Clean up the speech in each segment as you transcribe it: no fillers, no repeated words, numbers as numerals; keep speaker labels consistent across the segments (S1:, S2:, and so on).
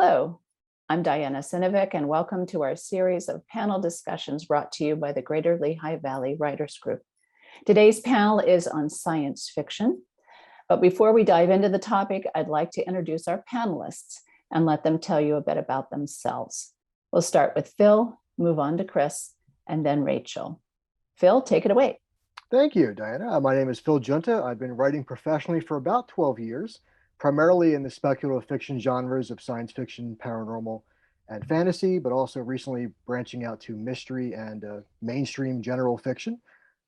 S1: Hello, I'm Dianna Sinovic, and welcome to our series of panel discussions brought to you by the Greater Lehigh Valley Writers Group. Today's panel is on science fiction, but before we dive into the topic, I'd like to introduce our panelists and let them tell you a bit about themselves. We'll start with Phil, move on to Chris, and then Rachel. Phil, take it away.
S2: Thank you, Dianna. My name is Phil Giunta. I've been writing professionally for about 12 years, primarily in the speculative fiction genres of science fiction, paranormal, and fantasy, but also recently branching out to mystery and mainstream general fiction.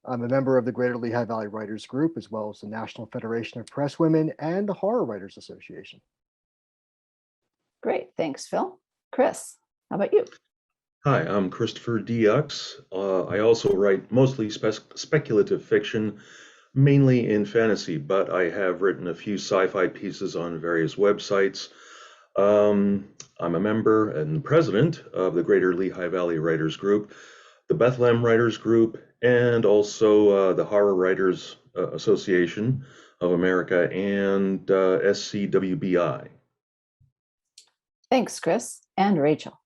S2: I'm a member of the Greater Lehigh Valley Writers Group, as well as the National Federation of Press Women and the Horror Writers Association.
S1: Great, thanks, Phil. Chris, how about you?
S3: Hi, I'm Christopher D. Ochs. I also write mostly speculative fiction, mainly in fantasy, but I have written a few sci-fi pieces on various websites. I'm a member and president of the Greater Lehigh Valley Writers Group, the Bethlehem Writers Group, and also the Horror Writers Association of America and SCWBI.
S1: Thanks, Chris. And Rachel.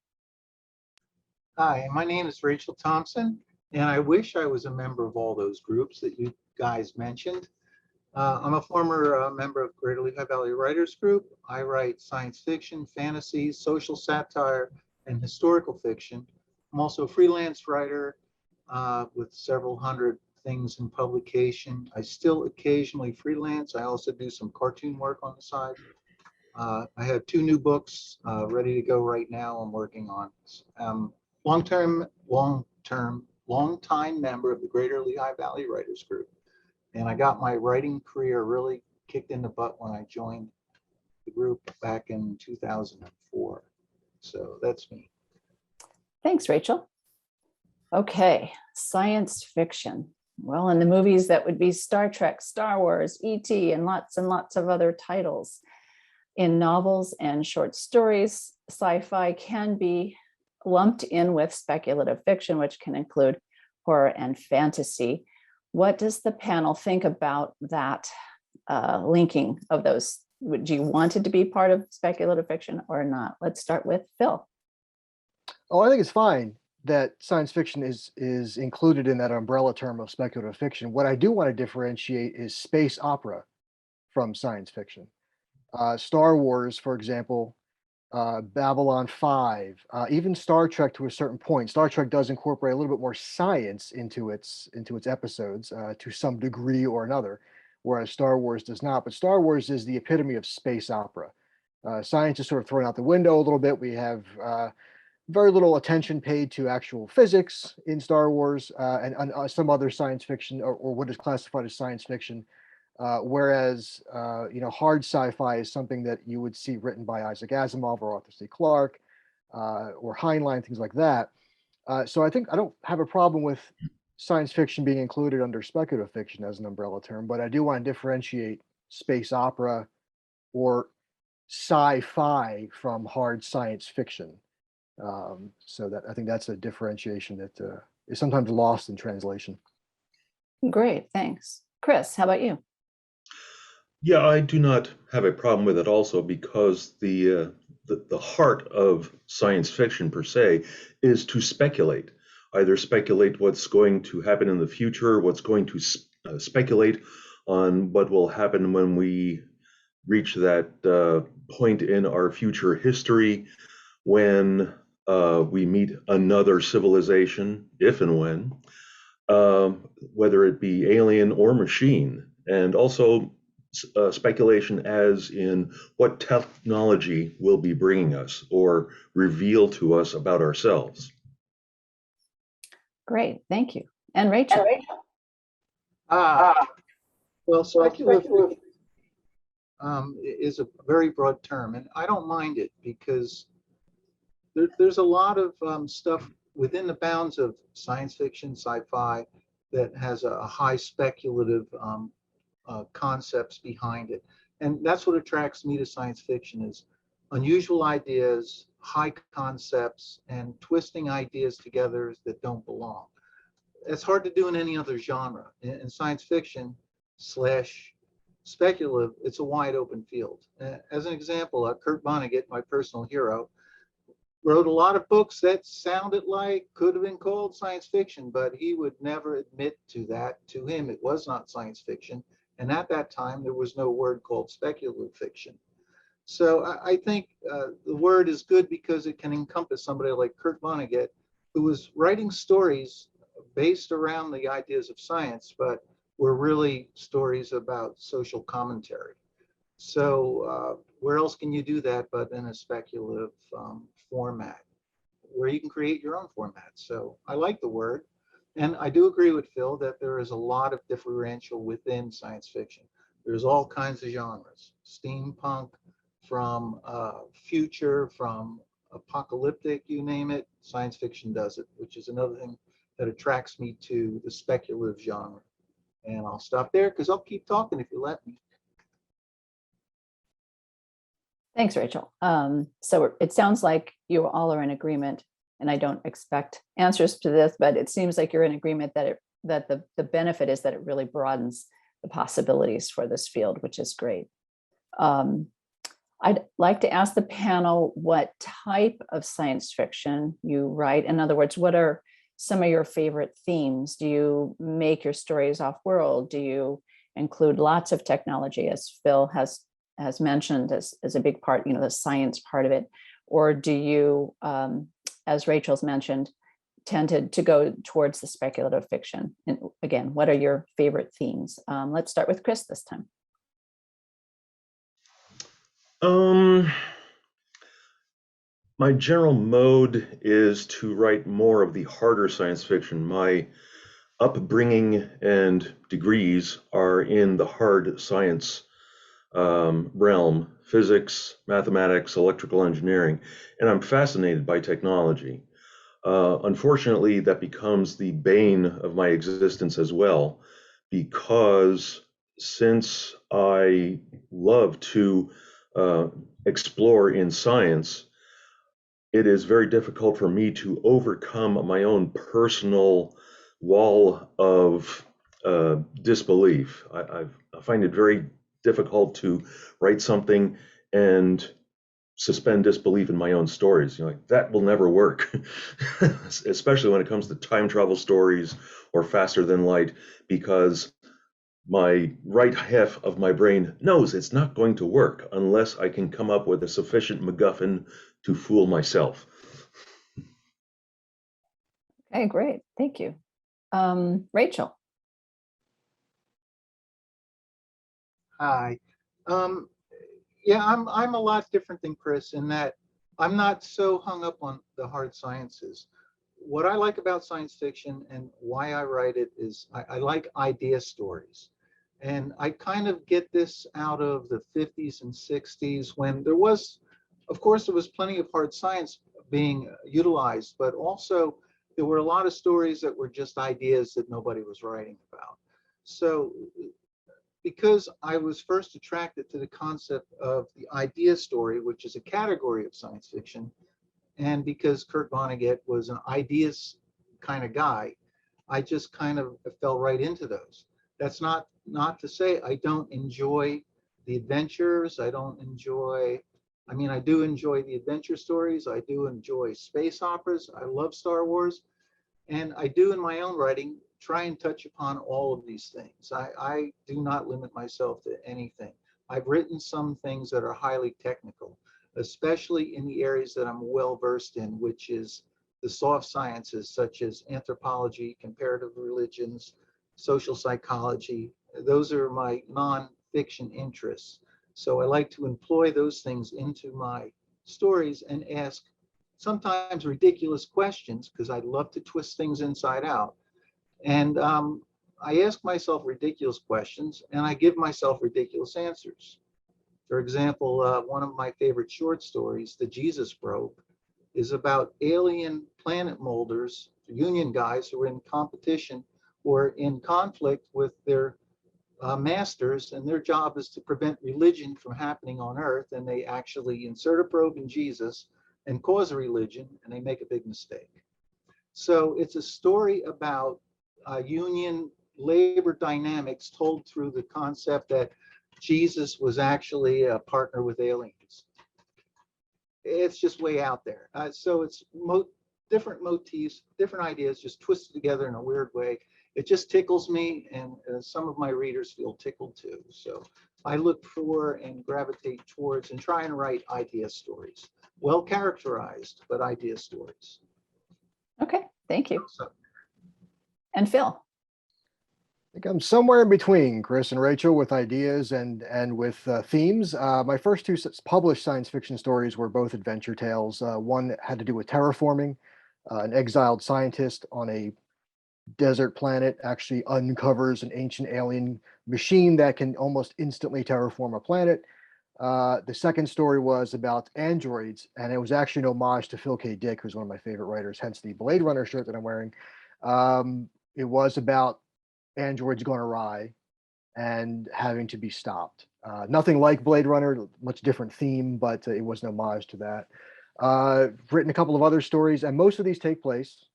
S4: Hi, my name is Rachel Thompson, and I wish I was a member of all those groups that you guys mentioned. I'm a former member of Greater Lehigh Valley Writers Group. I write science fiction, fantasy, social satire, and historical fiction. I'm also a freelance writer with several hundred things in publication. I still occasionally freelance. I also do some cartoon work on the side. I have 2 new books ready to go right now. I'm working on long-time member of the Greater Lehigh Valley Writers Group. And I got my writing career really kicked in the butt when I joined the group back in 2004. So that's me.
S1: Thanks, Rachel. Okay, science fiction. Well, in the movies, that would be Star Trek, Star Wars, E.T., and lots of other titles. In novels and short stories, sci-fi can be lumped in with speculative fiction, which can include horror and fantasy. What does the panel think about that linking of those? Would you want it to be part of speculative fiction or not? Let's start with Phil.
S2: Oh, I think it's fine that science fiction is included in that umbrella term of speculative fiction. What I do want to differentiate is space opera from science fiction. Star Wars, for example, Babylon 5, even Star Trek to a certain point. Star Trek does incorporate a little bit more science into its episodes to some degree or another, whereas Star Wars does not. But Star Wars is the epitome of space opera. Science is sort of thrown out the window a little bit. We have very little attention paid to actual physics in Star Wars and some other science fiction or what is classified as science fiction. Whereas, hard sci-fi is something that you would see written by Isaac Asimov or Arthur C. Clarke or Heinlein, things like that. So I think I don't have a problem with science fiction being included under speculative fiction as an umbrella term, but I do want to differentiate space opera or sci-fi from hard science fiction. So that I think that's a differentiation that is sometimes lost in translation.
S1: Great, thanks. Chris, how about you?
S3: Yeah, I do not have a problem with it also because the heart of science fiction per se is to speculate. Either speculate what's going to happen in the future, what's going to speculate on what will happen when we reach that point in our future history when we meet another civilization, if and when, whether it be alien or machine, and also speculation as in what technology will be bringing us or reveal to us about ourselves.
S1: Great, thank you. And Rachel?
S4: Well, speculative is a very broad term, and I don't mind it because there's a lot of stuff within the bounds of science fiction, sci-fi, that has a high speculative concepts behind it. And that's what attracts me to science fiction is unusual ideas, high concepts, and twisting ideas together that don't belong. It's hard to do in any other genre. In science fiction / speculative, it's a wide open field. As an example, Kurt Vonnegut, my personal hero, wrote a lot of books that sounded like could have been called science fiction, but he would never admit to that. To him, it was not science fiction. And at that time, there was no word called speculative fiction. So I think the word is good because it can encompass somebody like Kurt Vonnegut, who was writing stories based around the ideas of science, but were really stories about social commentary. So where else can you do that but in a speculative format, where you can create your own format? So I like the word. And I do agree with Phil that there is a lot of differential within science fiction. There's all kinds of genres, steampunk, from future, from apocalyptic, you name it, science fiction does it, which is another thing that attracts me to the speculative genre. And I'll stop there because I'll keep talking if you let me.
S1: Thanks, Rachel. So it sounds like you all are in agreement, and I don't expect answers to this, but it seems like you're in agreement that the benefit is that it really broadens the possibilities for this field, which is great. I'd like to ask the panel what type of science fiction you write. In other words, what are some of your favorite themes? Do you make your stories off-world? Do you include lots of technology, as Phil has mentioned, as a big part, the science part of it? Or do you, as Rachel's mentioned, tended to go towards the speculative fiction? And again, what are your favorite themes? Let's start with Chris this time.
S3: My general mode is to write more of the harder science fiction. My upbringing and degrees are in the hard science realm, physics, mathematics, electrical engineering, and I'm fascinated by technology. Unfortunately, that becomes the bane of my existence as well, because since I love to explore in science, it is very difficult for me to overcome my own personal wall of disbelief. I find it very difficult to write something and suspend disbelief in my own stories. Like, that will never work, especially when it comes to time travel stories or faster than light, because my right half of my brain knows it's not going to work unless I can come up with a sufficient MacGuffin to fool myself.
S1: Okay, great. Thank you. Rachel.
S4: Hi. Yeah, I'm a lot different than Chris in that I'm not so hung up on the hard sciences. What I like about science fiction and why I write it is I like idea stories. And I kind of get this out of the 50s and 60s when there was, of course, there was plenty of hard science being utilized, but also there were a lot of stories that were just ideas that nobody was writing about. So because I was first attracted to the concept of the idea story, which is a category of science fiction, and because Kurt Vonnegut was an ideas kind of guy, I just kind of fell right into those. That's not to say I don't enjoy the adventures. I don't enjoy, I mean, I do enjoy the adventure stories. I do enjoy space operas. I love Star Wars. And I do in my own writing try and touch upon all of these things. I do not limit myself to anything. I've written some things that are highly technical, especially in the areas that I'm well versed in, which is the soft sciences such as anthropology, comparative religions, social psychology. Those are my non-fiction interests. So I like to employ those things into my stories and ask sometimes ridiculous questions, because I love to twist things inside out. And I ask myself ridiculous questions and I give myself ridiculous answers. For example, one of my favorite short stories, The Jesus Probe, is about alien planet molders, union guys who are in competition or in conflict with their masters, and their job is to prevent religion from happening on Earth. And they actually insert a probe in Jesus and cause a religion, and they make a big mistake. So it's a story about union labor dynamics told through the concept that Jesus was actually a partner with aliens. It's just way out there. So it's different motifs, different ideas, just twisted together in a weird way. It just tickles me, and some of my readers feel tickled too. So I look for and gravitate towards and try and write idea stories. Well characterized, but idea stories.
S1: Okay, thank you.
S4: So,
S1: And Phil.
S2: I think I'm somewhere in between Chris and Rachel with ideas and with themes. My first two published science fiction stories were both adventure tales. One had to do with terraforming. An exiled scientist on a desert planet actually uncovers an ancient alien machine that can almost instantly terraform a planet. The second story was about androids, and it was actually an homage to Phil K. Dick, who's one of my favorite writers, hence the Blade Runner shirt that I'm wearing. It was about androids going awry and having to be stopped. Nothing like Blade Runner, much different theme, but it was an homage to that. Written a couple of other stories, and most of these take place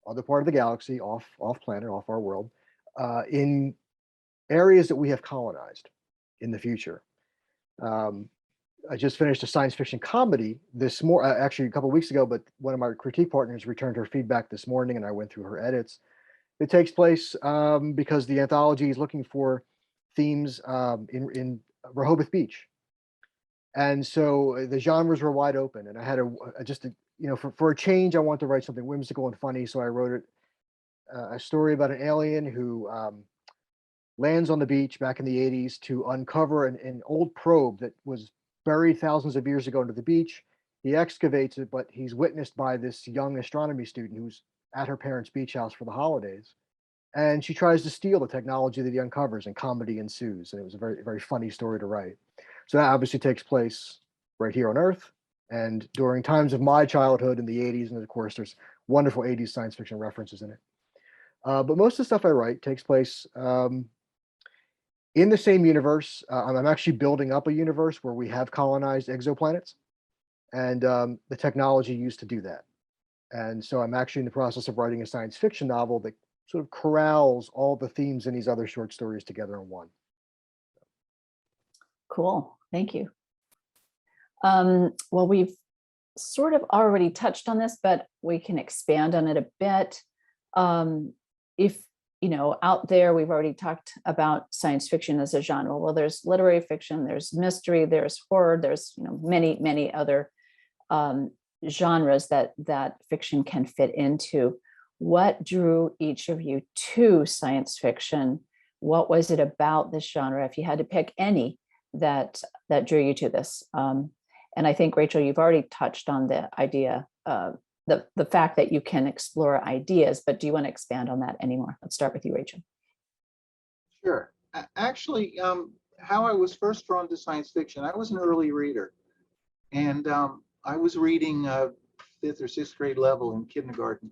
S2: on the part of the galaxy, off planet, off our world, in areas that we have colonized in the future. I just finished a science fiction comedy actually a couple of weeks ago, but one of my critique partners returned her feedback this morning, and I went through her edits. It takes place because the anthology is looking for themes in Rehoboth Beach. And so the genres were wide open, and I had for a change, I wanted to write something whimsical and funny. So I wrote a story about an alien who lands on the beach back in the 80s to uncover an old probe that was buried thousands of years ago into the beach. He excavates it, but he's witnessed by this young astronomy student who's at her parents' beach house for the holidays. And she tries to steal the technology that he uncovers, and comedy ensues. And it was a very, very funny story to write. So that obviously takes place right here on Earth and during times of my childhood in the 80s. And of course, there's wonderful 80s science fiction references in it. But most of the stuff I write takes place in the same universe. I'm actually building up a universe where we have colonized exoplanets and the technology used to do that. And so I'm actually in the process of writing a science fiction novel that sort of corrals all the themes in these other short stories together in one.
S1: Cool, thank you. Well, we've sort of already touched on this, but we can expand on it a bit. If out there, we've already talked about science fiction as a genre. Well, there's literary fiction, there's mystery, there's horror, there's many other genres that fiction can fit into. What drew each of you to science fiction? What was it about this genre, if you had to pick any, that drew you to this? And I think, Rachel, you've already touched on the idea, the fact that you can explore ideas, but do you want to expand on that anymore? Let's start with you, Rachel.
S4: Sure. Actually, how I was first drawn to science fiction, I was an early reader. And I was reading 5th or 6th grade level in kindergarten.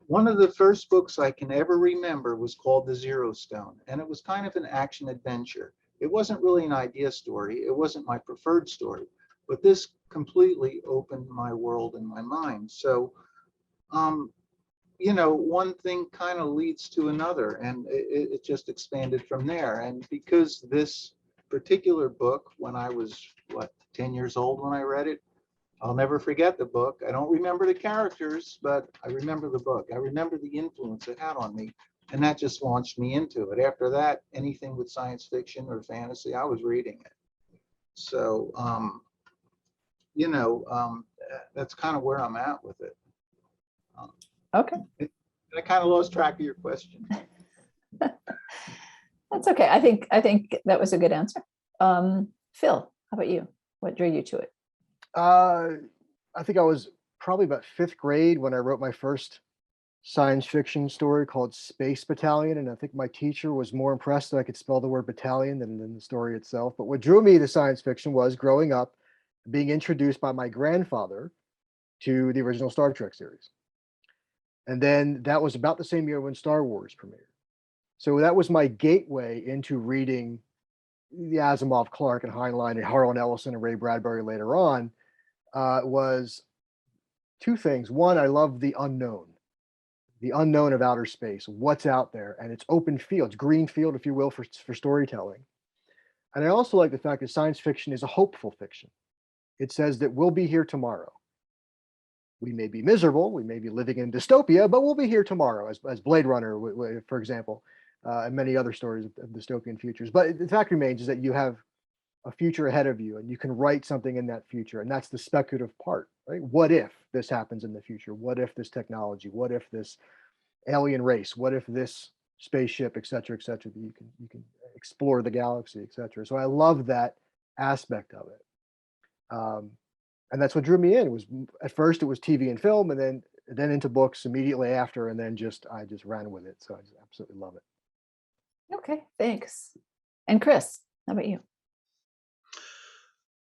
S4: One of the first books I can ever remember was called The Zero Stone, and it was kind of an action adventure. It wasn't really an idea story. It wasn't my preferred story, but this completely opened my world and my mind. So, one thing kind of leads to another, and it just expanded from there. And because this particular book, when I was, 10 years old when I read it, I'll never forget the book. I don't remember the characters, but I remember the book. I remember the influence it had on me, and that just launched me into it. After that, anything with science fiction or fantasy, I was reading it. So, that's kind of where I'm at with it.
S1: Okay.
S4: I kind of lost track of your question.
S1: That's okay. I think that was a good answer. Phil, how about you? What drew you to it?
S2: I think I was probably about 5th grade when I wrote my first science fiction story called Space Battalion. And I think my teacher was more impressed that I could spell the word battalion than the story itself. But what drew me to science fiction was growing up, being introduced by my grandfather to the original Star Trek series. And then that was about the same year when Star Wars premiered. So that was my gateway into reading the Asimov, Clarke, and Heinlein, and Harlan Ellison and Ray Bradbury later on. Was two things. One, I love the unknown of outer space, what's out there, and it's open field, it's green field, if you will, for storytelling. And I also like the fact that science fiction is a hopeful fiction. It says that we'll be here tomorrow. We may be miserable, we may be living in dystopia, but we'll be here tomorrow, as Blade Runner, for example, and many other stories of dystopian futures. But the fact remains is that you have a future ahead of you, and you can write something in that future, and that's the speculative part, right? What if this happens in the future? What if this technology? What if this alien race? What if this spaceship, et cetera, that you can explore the galaxy, et cetera. So I love that aspect of it. And that's what drew me in. It was, at first it was TV and film, and then into books immediately after, and then I just ran with it. So I just absolutely love it.
S1: Okay, thanks. And Chris, how about you?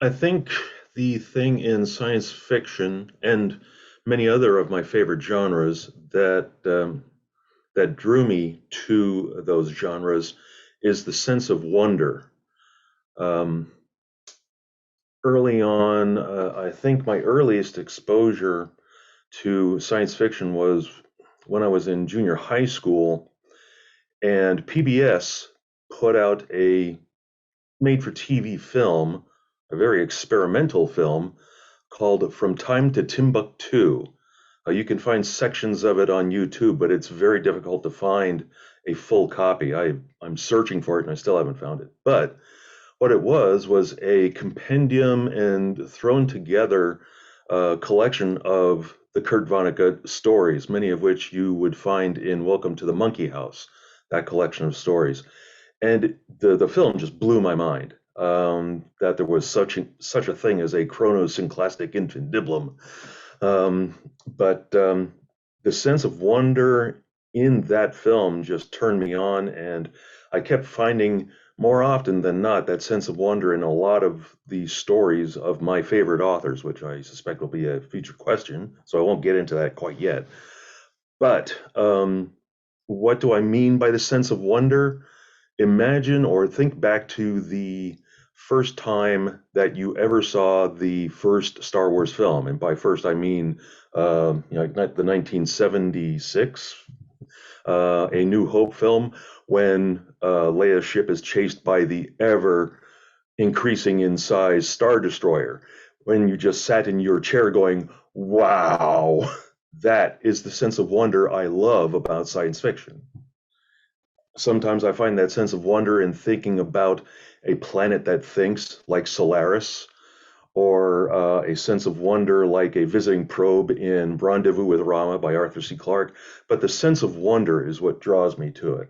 S3: I think the thing in science fiction and many other of my favorite genres that drew me to those genres is the sense of wonder. Early on, I think my earliest exposure to science fiction was when I was in junior high school, and PBS put out a made-for-TV film, a very experimental film called From Time to Timbuktu. You can find sections of it on YouTube, but it's very difficult to find a full copy. I'm searching for it and I still haven't found it. But what it was a compendium and thrown together collection of the Kurt Vonnegut stories, many of which you would find in Welcome to the Monkey House, that collection of stories. And the film just blew my mind, that there was such a thing as a chronosynclastic infundibulum. But the sense of wonder in that film just turned me on, and I kept finding more often than not that sense of wonder in a lot of the stories of my favorite authors, which I suspect will be a future question, so I won't get into that quite yet. But what do I mean by the sense of wonder? Imagine or think back to the first time that you ever saw the first Star Wars film, and by first I mean the 1976 A New Hope film, when Leia's ship is chased by the ever increasing in size Star Destroyer, when you just sat in your chair going, wow, that is the sense of wonder I love about science fiction. Sometimes I find that sense of wonder in thinking about a planet that thinks, like Solaris, or a sense of wonder like a visiting probe in Rendezvous with Rama by Arthur C. Clarke. But the sense of wonder is what draws me to it.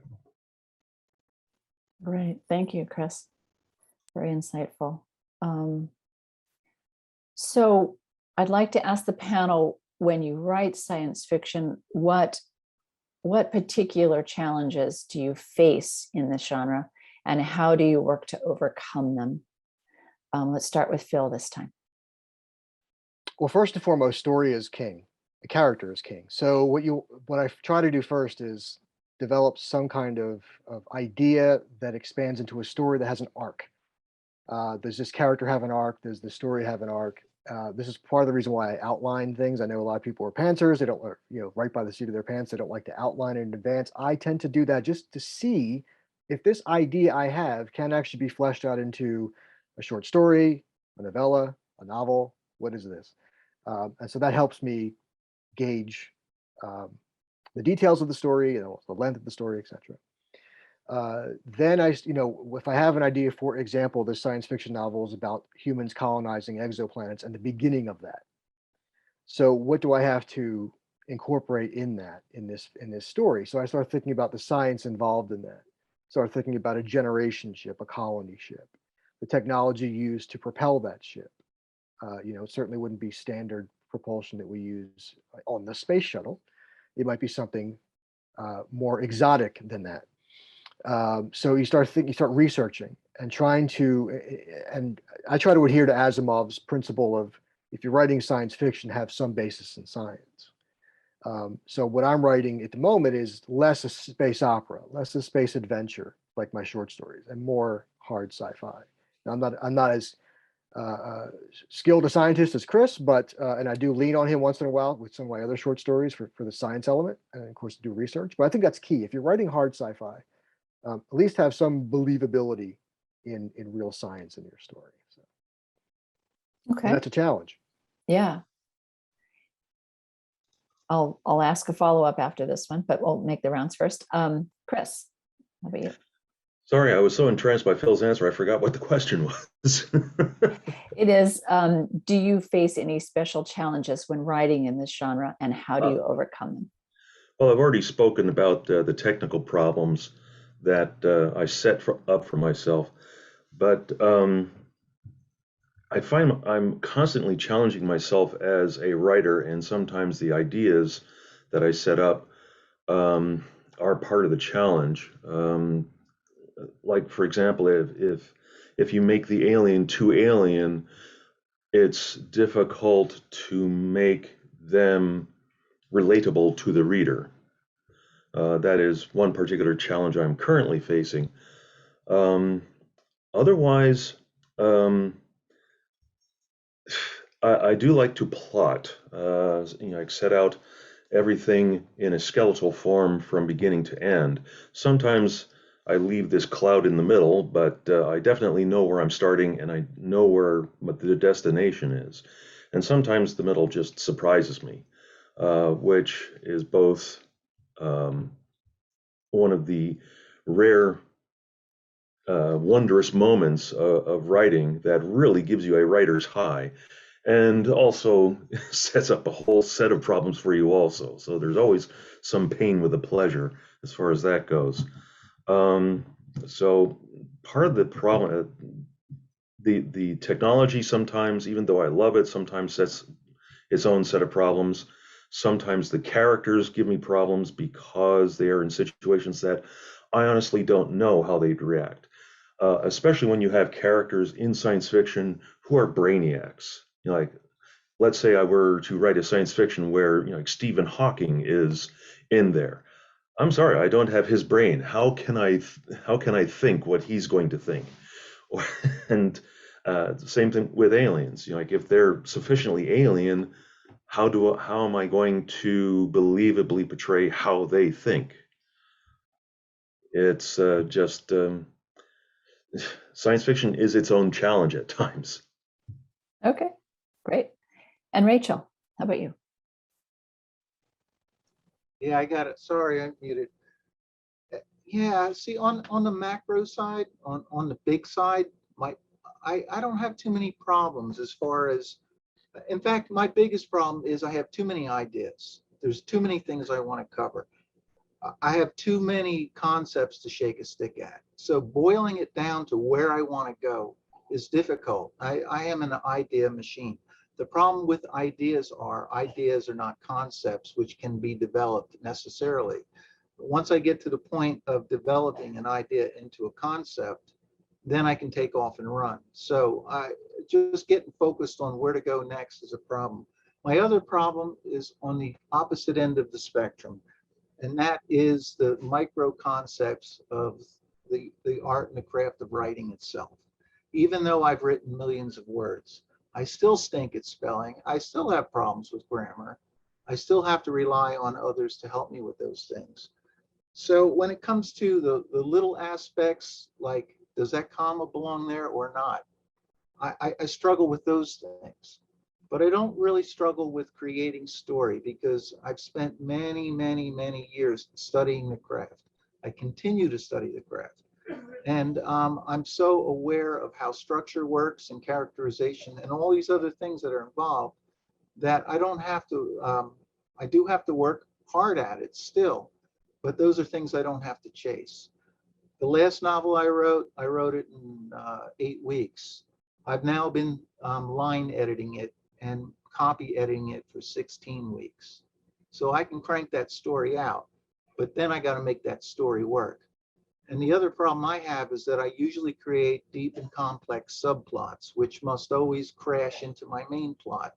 S1: Great. Thank you, Chris. Very insightful. So I'd like to ask the panel, when you write science fiction, what particular challenges do you face in this genre, and how do you work to overcome them? Let's start with Phil this time.
S2: Well, first and foremost, story is king. The character is king. So what I try to do first is develop some kind of idea that expands into a story that has an arc. Does this character have an arc? Does the story have an arc? This is part of the reason why I outline things. I know a lot of people are pantsers. They don't, right by the seat of their pants. They don't like to outline it in advance. I tend to do that just to see if this idea I have can actually be fleshed out into a short story, a novella, a novel. What is this? And so that helps me gauge the details of the story, the length of the story, etc. Then if I have an idea, for example, this science fiction novel is about humans colonizing exoplanets and the beginning of that. So what do I have to incorporate in this story? So I start thinking about the science involved in that. Start thinking about a generation ship, a colony ship, the technology used to propel that ship. It certainly wouldn't be standard propulsion that we use on the space shuttle. It might be something more exotic than that. So you start researching and and I try to adhere to Asimov's principle of, if you're writing science fiction, have some basis in science. So what I'm writing at the moment is less a space opera, less a space adventure like my short stories, and more hard sci-fi. Now, I'm not as skilled a scientist as Chris, but and I do lean on him once in a while with some of my other short stories for the science element, and of course do research. But I think that's key. If you're writing hard sci-fi, at least have some believability in real science in your story. So,
S1: Okay.
S2: and that's a challenge.
S1: Yeah. I'll ask a follow-up after this one, but we'll make the rounds first. Chris, how about you?
S3: Sorry, I was so entranced by Phil's answer, I forgot what the question was.
S1: It is, do you face any special challenges when writing in this genre, and how do you overcome them?
S3: Well, I've already spoken about the technical problems that I set up for myself, but I find I'm constantly challenging myself as a writer, and sometimes the ideas that I set up are part of the challenge. Like, for example, if you make the alien too alien, it's difficult to make them relatable to the reader. That is one particular challenge I'm currently facing. Otherwise, I do like to plot. I set out everything in a skeletal form from beginning to end. Sometimes I leave this cloud in the middle, but I definitely know where I'm starting and I know what the destination is. And sometimes the middle just surprises me, which is both one of the rare, wondrous moments of writing that really gives you a writer's high, and also sets up a whole set of problems for you also. So there's always some pain with the pleasure as far as that goes. So part of the problem, the technology sometimes, even though I love it, sometimes sets its own set of problems. Sometimes the characters give me problems because they are in situations that I honestly don't know how they'd react. Especially when you have characters in science fiction who are brainiacs. Like, let's say I were to write a science fiction where, like Stephen Hawking is in there. I'm sorry, I don't have his brain. How can I think what he's going to think? And same thing with aliens. Like, if they're sufficiently alien, how am I going to believably portray how they think? It's just science fiction is its own challenge at times.
S1: Okay, great. And Rachel, how about you?
S4: Yeah, I got it. Sorry, I'm muted. Yeah, see, on the macro side, on the big side, I don't have too many problems as far as, in fact, my biggest problem is I have too many ideas. There's too many things I want to cover. I have too many concepts to shake a stick at. So boiling it down to where I want to go is difficult. I am an idea machine. The problem with ideas are not concepts which can be developed necessarily. Once I get to the point of developing an idea into a concept, then I can take off and run. So I just getting focused on where to go next is a problem. My other problem is on the opposite end of the spectrum, and that is the micro concepts of the art and the craft of writing itself. Even though I've written millions of words, I still stink at spelling. I still have problems with grammar. I still have to rely on others to help me with those things. So when it comes to the little aspects, like does that comma belong there or not, I struggle with those things. But I don't really struggle with creating story because I've spent many, many, many years studying the craft. I continue to study the craft. And I'm so aware of how structure works and characterization and all these other things that are involved that I don't have to, I do have to work hard at it still, but those are things I don't have to chase. The last novel I wrote it in 8 weeks. I've now been line editing it and copy editing it for 16 weeks. So I can crank that story out, but then I got to make that story work. And the other problem I have is that I usually create deep and complex subplots, which must always crash into my main plot.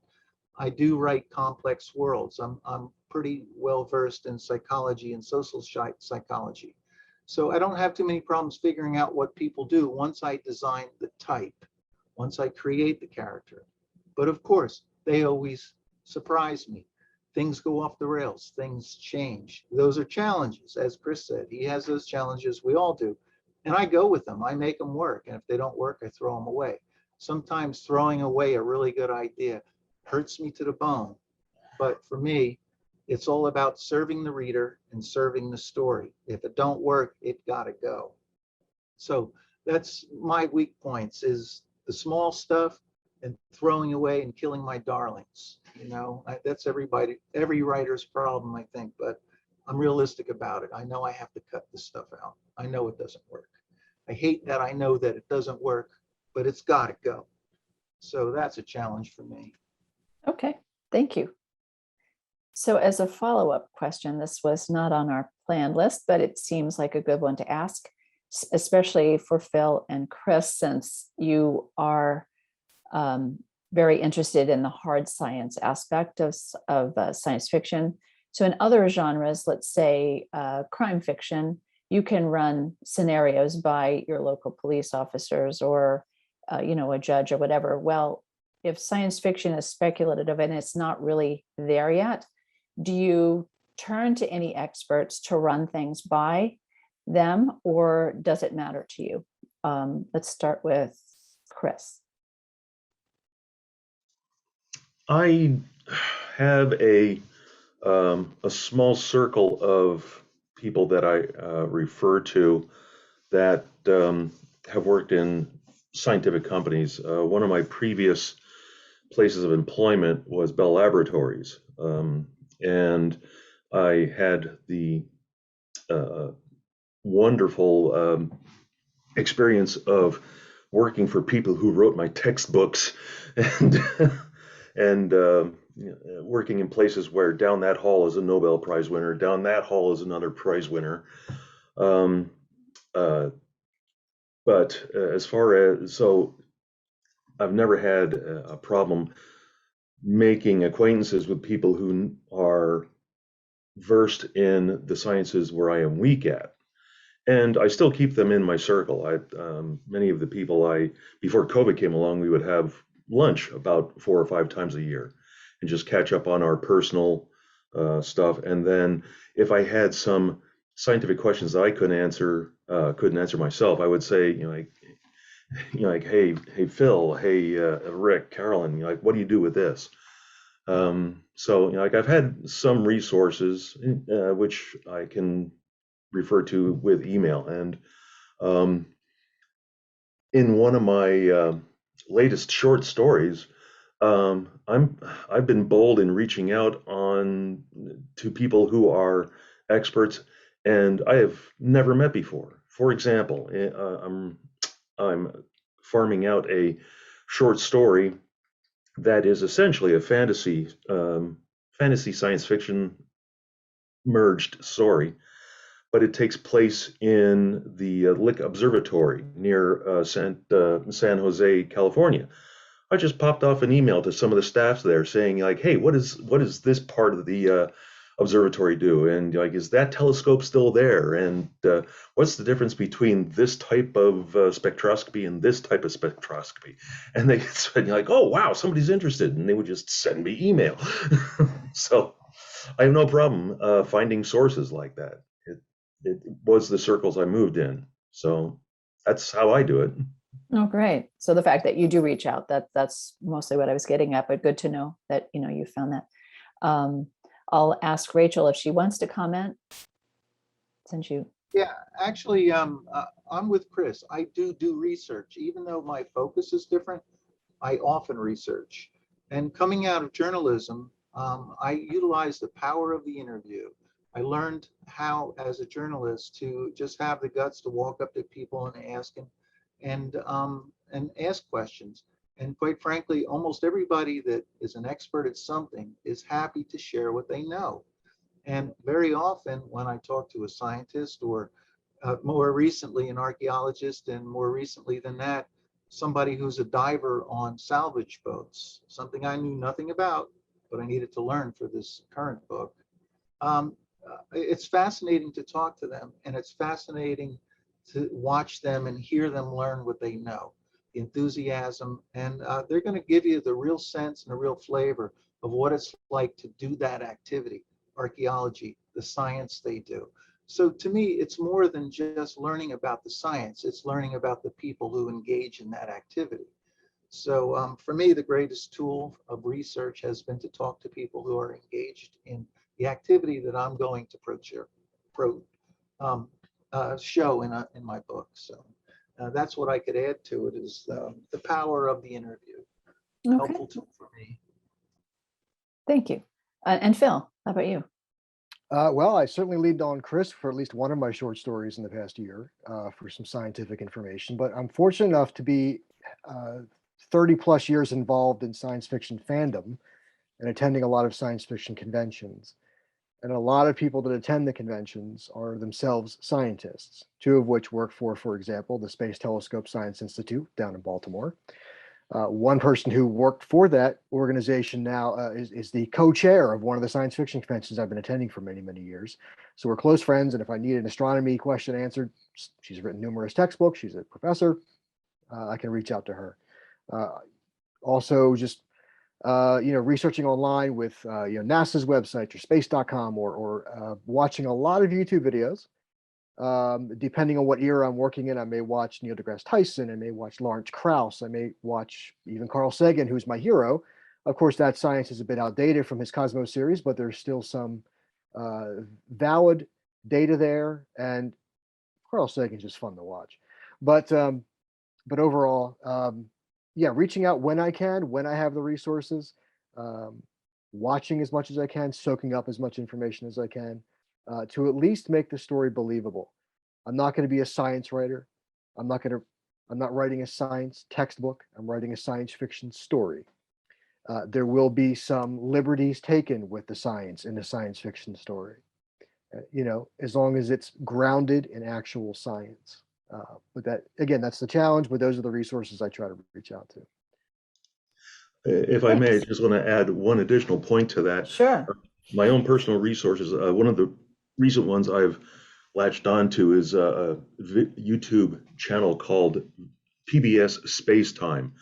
S4: I do write complex worlds. I'm pretty well versed in psychology and social psychology. So I don't have too many problems figuring out what people do once I design the type, once I create the character. But of course, they always surprise me. Things go off the rails, things change. Those are challenges, as Chris said. He has those challenges, we all do. And I go with them. I make them work. And if they don't work, I throw them away. Sometimes throwing away a really good idea hurts me to the bone. But for me, it's all about serving the reader and serving the story. If it don't work, it gotta go. So that's my weak points, is the small stuff and throwing away and killing my darlings. That's every writer's problem, I think, but I'm realistic about it. I know I have to cut this stuff out. I know it doesn't work. I hate that I know that it doesn't work, but it's got to go. So that's a challenge for me.
S1: Okay, thank you. So as a follow-up question, this was not on our planned list, but it seems like a good one to ask, especially for Phil and Chris, since you are very interested in the hard science aspect of science fiction. So in other genres, let's say crime fiction, you can run scenarios by your local police officers or, a judge or whatever. Well, if science fiction is speculative and it's not really there yet, do you turn to any experts to run things by them, or does it matter to you? Let's start with Chris.
S3: I have a small circle of people that I refer to that have worked in scientific companies. One of my previous places of employment was Bell Laboratories, and I had the wonderful experience of working for people who wrote my textbooks and and working in places where down that hall is a Nobel Prize winner, down that hall is another prize winner. But as far as, so I've never had a problem making acquaintances with people who are versed in the sciences where I am weak at. And I still keep them in my circle. Many of the people before COVID came along, we would have lunch about 4 or 5 times a year and just catch up on our personal stuff. And then if I had some scientific questions that I couldn't answer myself, I would say, hey Phil, hey Rick, Carolyn, what do you do with this? So I've had some resources which I can refer to with email. And in one of my latest short stories, I've been bold in reaching out to people who are experts and I have never met before. For example, I'm farming out a short story that is essentially a fantasy science fiction merged story, but it takes place in the Lick Observatory near San Jose, California. I just popped off an email to some of the staffs there saying, hey, what is this part of the observatory do? And is that telescope still there? And what's the difference between this type of spectroscopy and this type of spectroscopy? And they said, oh, wow, somebody's interested. And they would just send me email. So I have no problem finding sources like that. It was the circles I moved in. So that's how I do it.
S1: Oh, great. So the fact that you do reach out, that's mostly what I was getting at, but good to know that, you found that. I'll ask Rachel if she wants to comment, since you.
S4: Yeah, actually, I'm with Chris. I do research. Even though my focus is different, I often research. And coming out of journalism, I utilize the power of the interview. I learned how, as a journalist, to just have the guts to walk up to people and ask them, and ask questions. And quite frankly, almost everybody that is an expert at something is happy to share what they know. And very often when I talk to a scientist, or more recently an archaeologist, and more recently than that, somebody who's a diver on salvage boats, something I knew nothing about, but I needed to learn for this current book. It's fascinating to talk to them, and it's fascinating to watch them and hear them learn what they know, the enthusiasm, and they're going to give you the real sense and the real flavor of what it's like to do that activity, archaeology, the science they do. So to me, it's more than just learning about the science. It's learning about the people who engage in that activity. So for me, the greatest tool of research has been to talk to people who are engaged in the activity that I'm going to show in my book. So that's what I could add to it, is the power of the interview.
S1: Okay,
S4: Helpful tool for me.
S1: thank you. And Phil, how about you?
S2: Well, I certainly leaned on Chris for at least one of my short stories in the past year for some scientific information, but I'm fortunate enough to be 30 plus years involved in science fiction fandom and attending a lot of science fiction conventions. And a lot of people that attend the conventions are themselves scientists, two of which work for example, the Space Telescope Science Institute down in Baltimore. One person who worked for that organization now is the co-chair of one of the science fiction conventions I've been attending for many, many years. So we're close friends, and if I need an astronomy question answered, she's written numerous textbooks, she's a professor, I can reach out to her. Also just researching online with NASA's website or space.com or watching a lot of YouTube videos. Depending on what era I'm working in, I may watch Neil deGrasse Tyson, I may watch Lawrence Krauss, I may watch even Carl Sagan, who's my hero. Of course, that science is a bit outdated from his Cosmos series, but there's still some valid data there, and Carl Sagan's just fun to watch. But overall, yeah, reaching out when I can, when I have the resources, watching as much as I can, soaking up as much information as I can, to at least make the story believable. I'm not going to be a science writer. I'm not writing a science textbook. I'm writing a science fiction story. There will be some liberties taken with the science in the science fiction story, as long as it's grounded in actual science. But that, again, that's the challenge, but those are the resources I try to reach out to.
S3: If I may, I
S1: Thanks.
S3: just want to add one additional point to that.
S1: Sure.
S3: My own personal resources, one of the recent ones I've latched onto is a YouTube channel called PBS Space Time.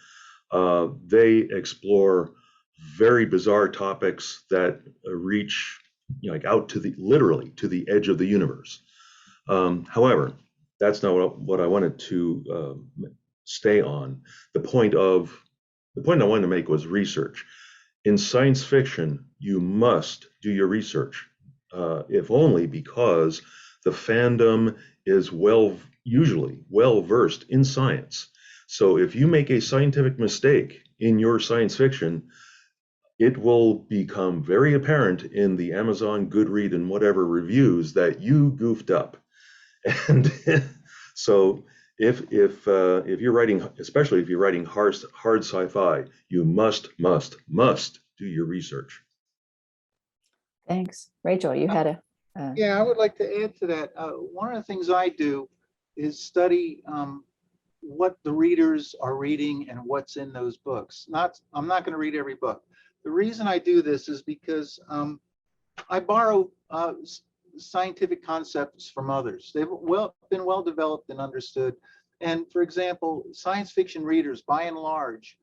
S3: They explore very bizarre topics that reach like out to literally to the edge of the universe. However, that's not what I wanted to stay on. The point I wanted to make was research. In science fiction, you must do your research, if only because the fandom is usually well versed in science. So if you make a scientific mistake in your science fiction, it will become very apparent in the Amazon, Goodread, and whatever reviews that you goofed up. And so if you're writing, especially if you're writing hard sci-fi, you must do your research.
S1: Thanks. Rachel, you had a
S4: Yeah, I would like to add to that. One of the things I do is study what the readers are reading and what's in those books. I'm not going to read every book. The reason I do this is because I borrow scientific concepts from others. They've been well developed and understood. And for example, science fiction readers, by and large,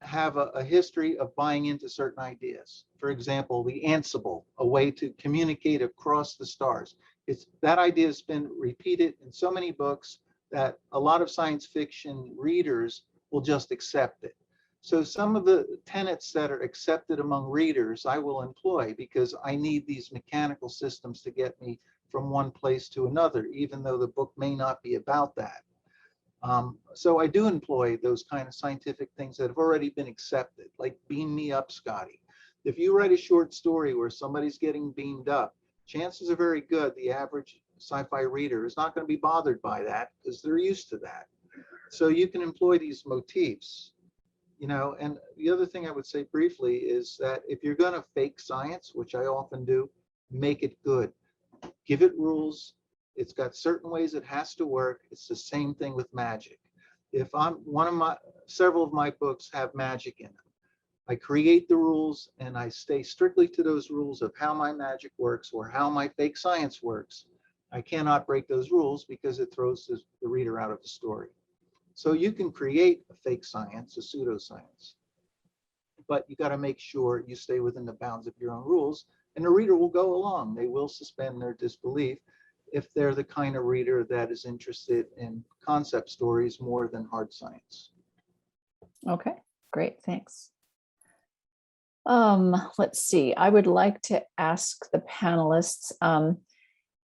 S4: have a history of buying into certain ideas. For example, the Ansible, a way to communicate across the stars. That idea has been repeated in so many books that a lot of science fiction readers will just accept it. So some of the tenets that are accepted among readers, I will employ because I need these mechanical systems to get me from one place to another, even though the book may not be about that. So I do employ those kind of scientific things that have already been accepted, like beam me up, Scotty. If you write a short story where somebody's getting beamed up, chances are very good the average sci-fi reader is not going to be bothered by that because they're used to that. So you can employ these motifs, and the other thing I would say briefly is that if you're going to fake science, which I often do, make it good. Give it rules. It's got certain ways it has to work. It's the same thing with magic. If several of my books have magic in them. I create the rules and I stay strictly to those rules of how my magic works or how my fake science works. I cannot break those rules because it throws the reader out of the story. So you can create a fake science, a pseudoscience, but you got to make sure you stay within the bounds of your own rules, and the reader will go along. They will suspend their disbelief. if they're the kind of reader that is interested in concept stories more than hard science.
S1: Okay, great, thanks. Let's see, I would like to ask the panelists,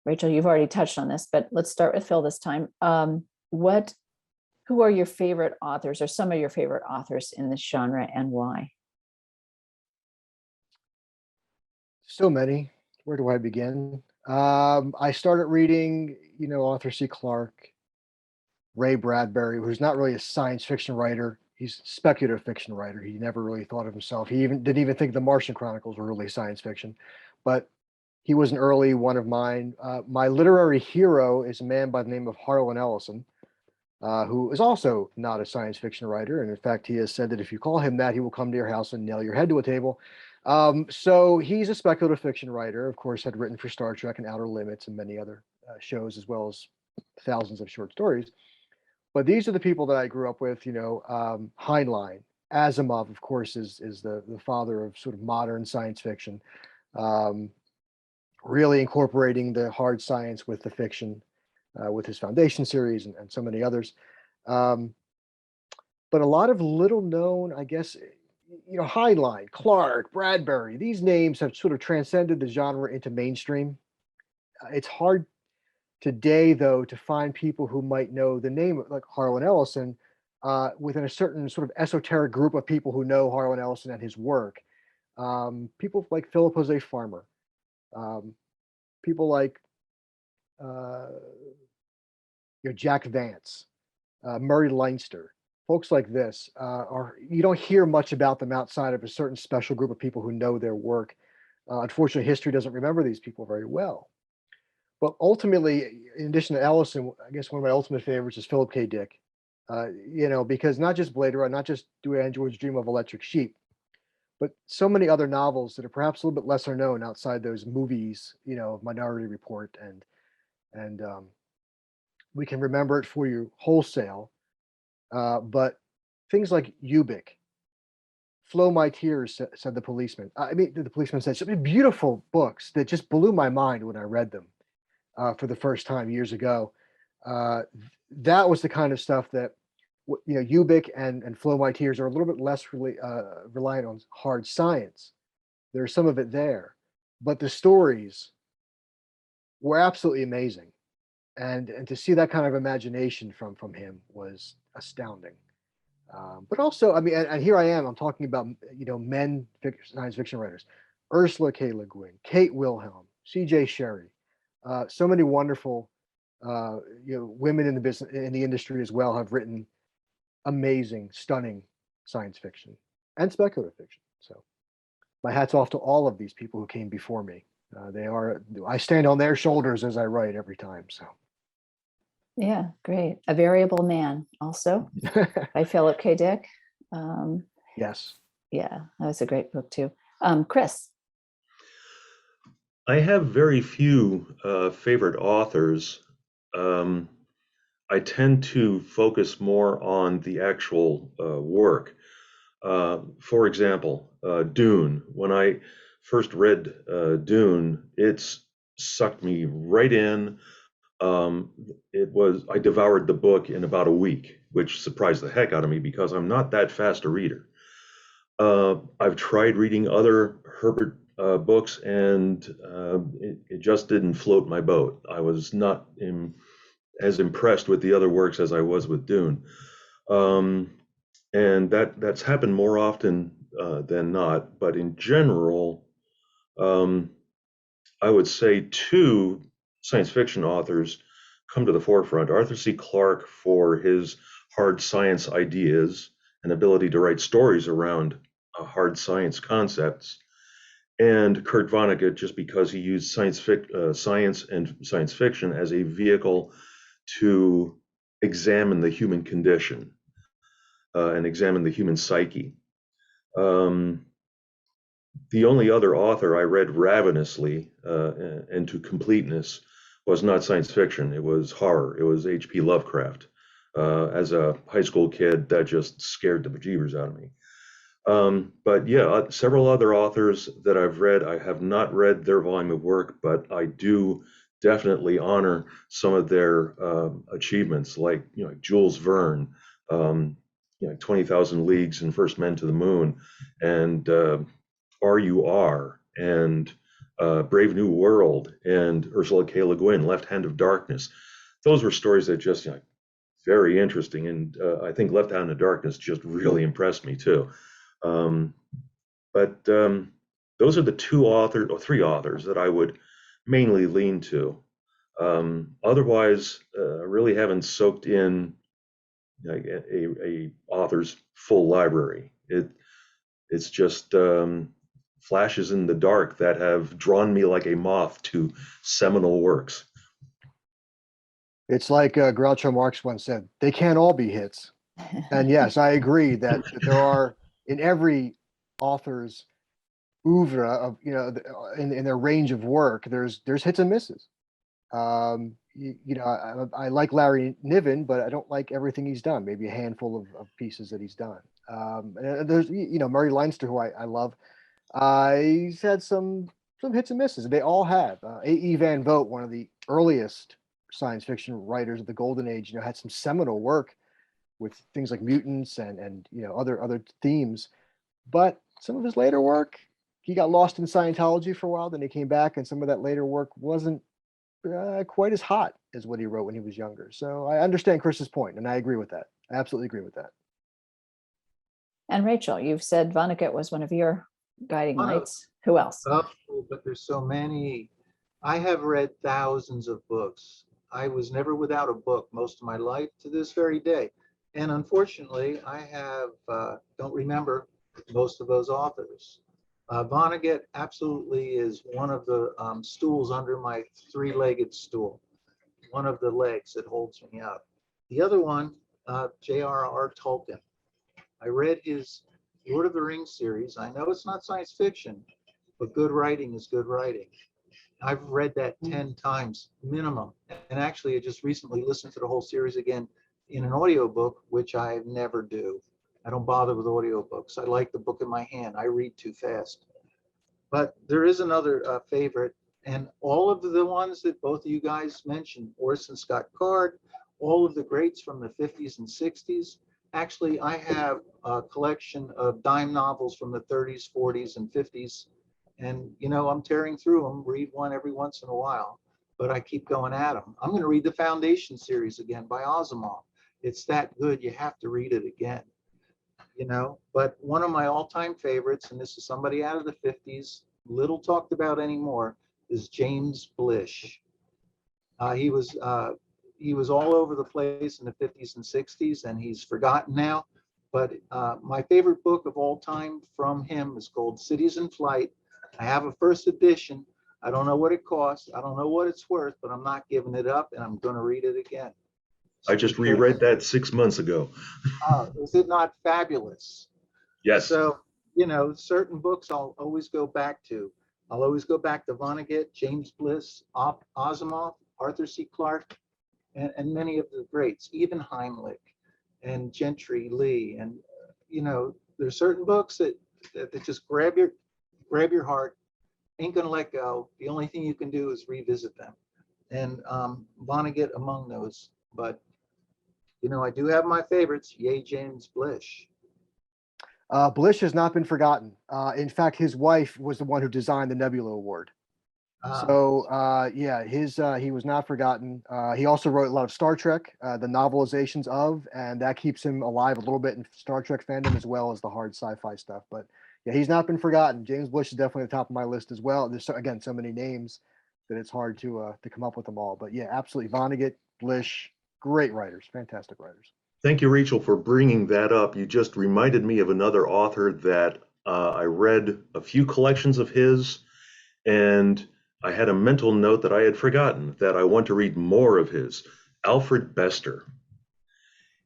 S1: Rachel, you've already touched on this, but let's start with Phil this time. Who are your favorite authors or some of your favorite authors in this genre and why?
S2: So many. Where do I begin? I started reading, author C Clarke, Ray Bradbury, who's not really a science fiction writer. He's a speculative fiction writer. He never really thought of himself. He didn't even think the Martian Chronicles were really science fiction, but he was an early one of mine. My literary hero is a man by the name of Harlan Ellison, who is also not a science fiction writer. And in fact, he has said that if you call him that, he will come to your house and nail your head to a table. So he's a speculative fiction writer, of course, had written for Star Trek and Outer Limits and many other shows, as well as thousands of short stories. But these are the people that I grew up with, Heinlein. Asimov, of course, is the father of sort of modern science fiction, really incorporating the hard science with the fiction, with his Foundation series and so many others. But a lot of little known, I guess, Heinlein, Clarke, Bradbury, these names have sort of transcended the genre into mainstream. It's hard today, though, to find people who might know the name, like Harlan Ellison, within a certain sort of esoteric group of people who know Harlan Ellison and his work. People like Philip Jose Farmer, people like Jack Vance, Murray Leinster, folks like this you don't hear much about them outside of a certain special group of people who know their work. Unfortunately, history doesn't remember these people very well. But ultimately, in addition to Ellison, I guess one of my ultimate favorites is Philip K. Dick. Because not just Blade Runner, not just Do Androids Dream of Electric Sheep, but so many other novels that are perhaps a little bit lesser known outside those movies, Minority Report, and we can remember it for you wholesale. But things like Ubik, Flow My Tears, said the policeman. The policeman said some beautiful books that just blew my mind when I read them for the first time years ago. That was the kind of stuff that, Ubik and Flow My Tears are a little bit less really reliant on hard science. There's some of it there, but the stories were absolutely amazing. And to see that kind of imagination from him was astounding. But also, and here I am, I'm talking about, science fiction writers, Ursula K. Le Guin, Kate Wilhelm, C.J. Sherry, so many wonderful, women in the industry as well have written amazing, stunning science fiction and speculative fiction. So my hat's off to all of these people who came before me. I stand on their shoulders as I write every time. So.
S1: Yeah, great. A Variable Man also by Philip K. Dick.
S2: Yes.
S1: Yeah, that was a great book too. Chris.
S3: I have very few favorite authors. I tend to focus more on the actual work. For example, Dune. When I first read Dune, it's sucked me right in. I devoured the book in about a week, which surprised the heck out of me because I'm not that fast a reader. I've tried reading other Herbert books, and it just didn't float my boat. I was not as impressed with the other works as I was with Dune. And that's happened more often than not. But in general, I would say two science fiction authors come to the forefront. Arthur C. Clarke for his hard science ideas and ability to write stories around hard science concepts, and Kurt Vonnegut just because he used science and science fiction as a vehicle to examine the human condition and examine the human psyche. The only other author I read ravenously and to completeness was not science fiction. It was horror. It was H.P. Lovecraft. As a high school kid, that just scared the bejeebers out of me. But yeah, several other authors that I've read, I have not read their volume of work, but I do definitely honor some of their achievements, like Jules Verne, 20,000 Leagues and First Men to the Moon, and RUR, and Brave New World, and Ursula K. Le Guin, Left Hand of Darkness. Those were stories that just very interesting, and I think Left Hand of Darkness just really impressed me too. But those are the two authors or three authors that I would mainly lean to. Otherwise, really haven't soaked in a author's full library. It's just flashes in the dark that have drawn me like a moth to seminal works.
S2: It's like Groucho Marx once said, they can't all be hits. And yes, I agree that there are, in every author's oeuvre of, in their range of work, there's hits and misses. I like Larry Niven, but I don't like everything he's done. Maybe a handful of pieces that he's done. And there's, Murray Leinster, who I love. He's had some hits and misses. They all have. A.E. Van Vogt, one of the earliest science fiction writers of the golden age, had some seminal work with things like mutants and other themes. But some of his later work, he got lost in Scientology for a while. Then he came back, and some of that later work wasn't quite as hot as what he wrote when he was younger. So I understand Chris's point, and I agree with that. I absolutely agree with that.
S1: And Rachel, you've said Vonnegut was one of your guiding lights. Who else?
S4: Oh, but there's so many. I have read thousands of books. I was never without a book most of my life to this very day. And unfortunately, I don't remember most of those authors. Vonnegut absolutely is one of the stools under my three-legged stool, one of the legs that holds me up. The other one, J.R.R. Tolkien. I read his Lord of the Rings series. I know it's not science fiction, but good writing is good writing. I've read that 10 times minimum. And actually, I just recently listened to the whole series again in an audiobook, which I never do. I don't bother with audiobooks. I like the book in my hand. I read too fast. But there is another favorite, and all of the ones that both of you guys mentioned, Orson Scott Card, all of the greats from the 50s and 60s. Actually, I have a collection of dime novels from the 30s, 40s, and 50s. And, I'm tearing through them, read one every once in a while, but I keep going at them. I'm going to read the Foundation series again by Asimov. It's that good, you have to read it again. But one of my all-time favorites, and this is somebody out of the 50s, little talked about anymore, is James Blish. He was all over the place in the 50s and 60s, and he's forgotten now. But my favorite book of all time from him is called Cities in Flight. I have a first edition. I don't know what it costs. I don't know what it's worth, but I'm not giving it up, and I'm going to read it again.
S3: I just reread that 6 months ago.
S4: Is it not fabulous?
S3: Yes.
S4: So, certain books I'll always go back to. I'll always go back to Vonnegut, James Blish, Asimov, Arthur C. Clarke, and many of the greats, even Heimlich and Gentry Lee. And, there's certain books that just grab your heart, ain't going to let go. The only thing you can do is revisit them. And Vonnegut among those. But, I do have my favorites. Yay, James Blish.
S2: Blish has not been forgotten. In fact, his wife was the one who designed the Nebula Award. He was not forgotten. He also wrote a lot of Star Trek, the novelizations of, and that keeps him alive a little bit in Star Trek fandom as well as the hard sci-fi stuff. But yeah, he's not been forgotten. James Blish is definitely at the top of my list as well. There's so many names that it's hard to come up with them all. But yeah, absolutely, Vonnegut, Blish, great writers, fantastic writers.
S3: Thank you, Rachel, for bringing that up. You just reminded me of another author that I read a few collections of his, and I had a mental note that I had forgotten that I want to read more of his. Alfred Bester.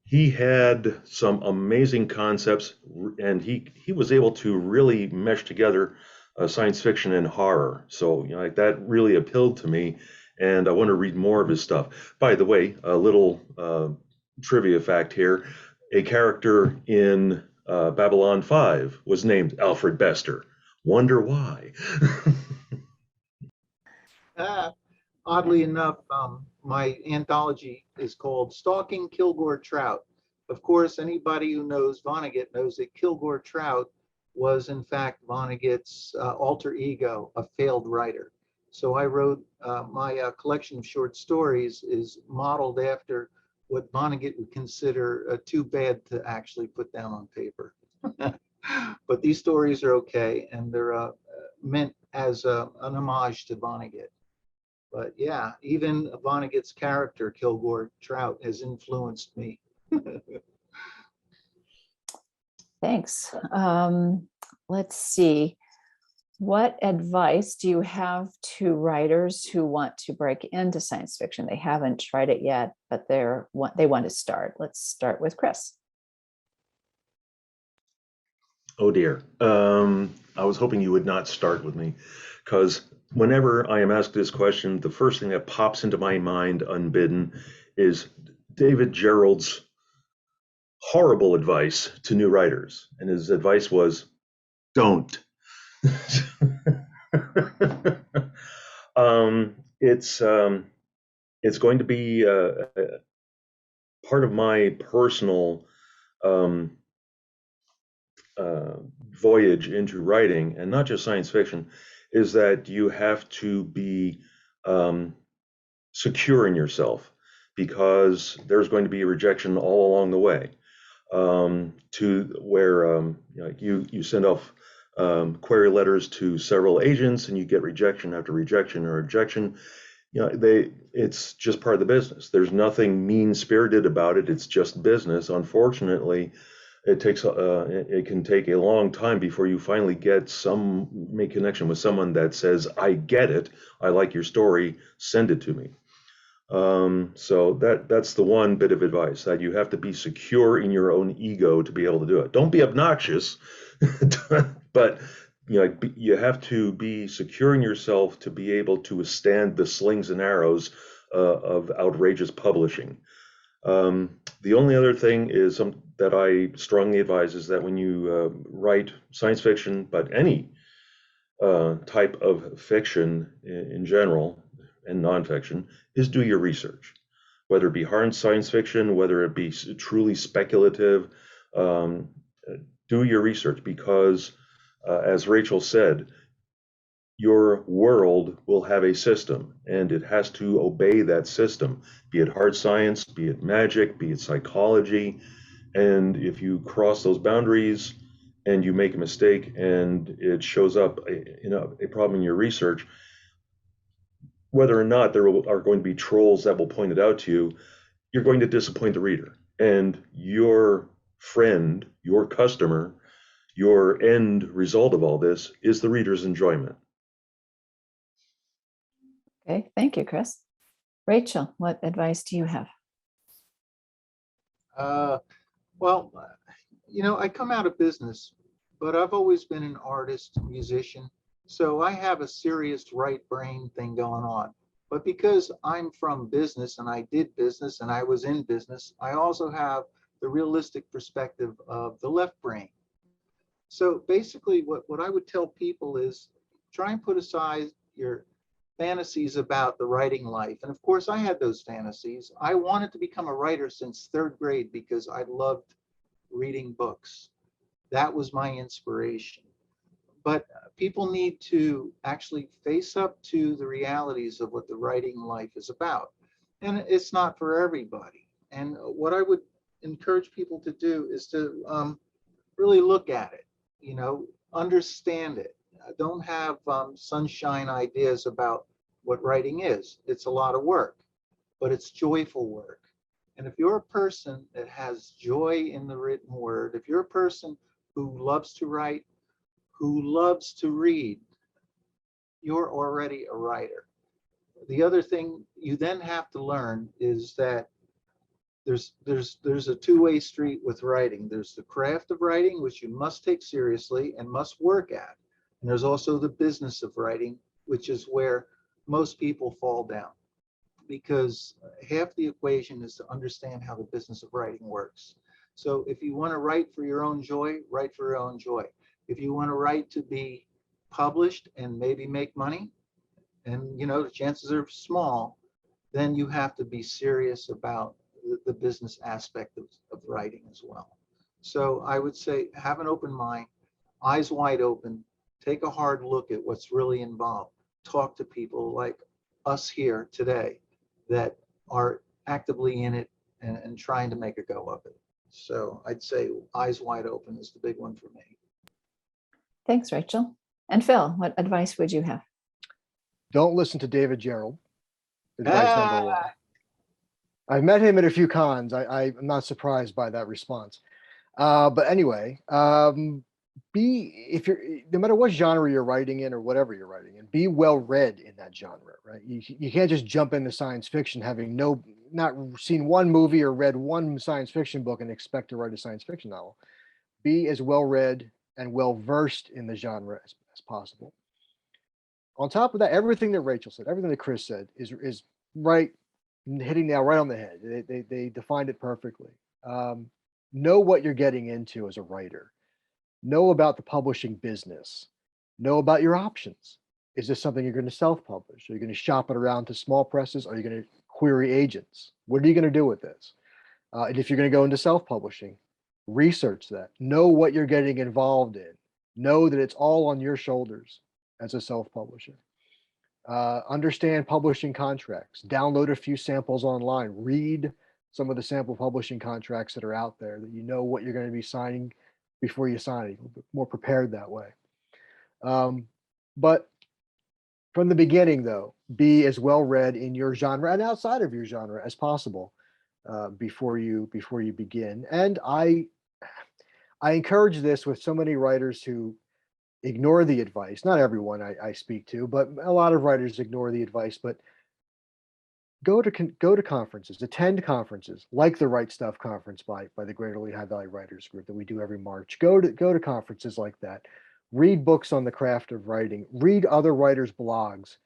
S3: He had some amazing concepts, and he was able to really mesh together science fiction and horror. So that really appealed to me, and I want to read more of his stuff. By the way, a little trivia fact here: a character in Babylon 5 was named Alfred Bester. Wonder why?
S4: Oddly enough, my anthology is called Stalking Kilgore Trout. Of course, anybody who knows Vonnegut knows that Kilgore Trout was in fact Vonnegut's alter ego, a failed writer. So I wrote my collection of short stories is modeled after what Vonnegut would consider too bad to actually put down on paper. But these stories are okay, and they're meant as an homage to Vonnegut. But yeah, even Vonnegut's character, Kilgore Trout, has influenced me.
S1: Thanks. Let's see. What advice do you have to writers who want to break into science fiction? They haven't tried it yet, but they want to start. Let's start with Chris.
S3: Oh dear. I was hoping you would not start with me, because whenever I am asked this question, the first thing that pops into my mind unbidden is David Gerrold's horrible advice to new writers. And his advice was, don't. It's going to be part of my personal voyage into writing, and not just science fiction, is that you have to be secure in yourself, because there's going to be rejection all along the way. To where you send off query letters to several agents, and you get rejection after rejection or rejection. It's just part of the business. There's nothing mean-spirited about it. It's just business. Unfortunately, it can take a long time before you finally make connection with someone that says, I get it, I like your story, send it to me. So that's the one bit of advice, that you have to be secure in your own ego to be able to do it. Don't be obnoxious, but you have to be secure in yourself to be able to withstand the slings and arrows of outrageous publishing. The only other thing is that I strongly advise is that when you write science fiction, but any type of fiction in general, and nonfiction, is do your research. Whether it be hard science fiction, whether it be truly speculative, do your research, because as Rachel said, your world will have a system, and it has to obey that system, be it hard science, be it magic, be it psychology. And if you cross those boundaries and you make a mistake and it shows up a problem in your research, whether or not there are going to be trolls that will point it out to you, you're going to disappoint the reader. And your friend, your customer, your end result of all this is the reader's enjoyment.
S1: Okay, thank you, Chris. Rachel, what advice do you have?
S4: Well, I come out of business, but I've always been an artist, musician. So I have a serious right brain thing going on. But because I'm from business and I did business and I was in business, I also have the realistic perspective of the left brain. So basically what I would tell people is try and put aside your fantasies about the writing life. And of course, I had those fantasies. I wanted to become a writer since third grade because I loved reading books. That was my inspiration. But people need to actually face up to the realities of what the writing life is about. And it's not for everybody. And what I would encourage people to do is to really look at it, understand it. Don't have sunshine ideas about what writing is. It's a lot of work, but it's joyful work. And if you're a person that has joy in the written word, if you're a person who loves to write, who loves to read, you're already a writer. The other thing you then have to learn is that there's a two-way street with writing. There's the craft of writing, which you must take seriously and must work at. And there's also the business of writing, which is where most people fall down, because half the equation is to understand how the business of writing works. So if you want to write for your own joy, write for your own joy. If you want to write to be published and maybe make money, and the chances are small, then you have to be serious about the business aspect of writing as well. So I would say have an open mind, eyes wide open, take a hard look at what's really involved. Talk to people like us here today that are actively in it and trying to make a go of it. So I'd say eyes wide open is the big one for me.
S1: Thanks, Rachel. And Phil, what advice would you have?
S2: Don't listen to David Gerald. Advice number one. I've met him at a few cons. I'm not surprised by that response. But anyway, if you're, no matter what genre you're writing in or whatever you're writing in, be well read in that genre, right? You can't just jump into science fiction having not seen one movie or read one science fiction book and expect to write a science fiction novel. Be as well read and well versed in the genre as possible. On top of that, everything that Rachel said, everything that Chris said is right, hitting now right on the head. They defined it perfectly. Know what you're getting into as a writer. Know about the publishing business. Know about your options. Is this something you're going to self-publish? Are you going to shop it around to small presses? Are you going to query agents? What are you going to do with this? And if you're going to go into self-publishing, research that. Know what you're getting involved in. Know that it's all on your shoulders as a self-publisher. Understand publishing contracts. Download a few samples online. Read some of the sample publishing contracts that are out there, that you know what you're going to be signing before you sign it. You're more prepared that way. But from the beginning, though, be as well read in your genre and outside of your genre as possible before you begin. And I encourage this with so many writers who ignore the advice. Not everyone I speak to, but a lot of writers ignore the advice. But go to conferences, attend conferences like the Right Stuff conference by the Greater Lehigh Valley Writers Group that we do every March. Go to conferences like that. Read books on the craft of writing. Read other writers' blogs.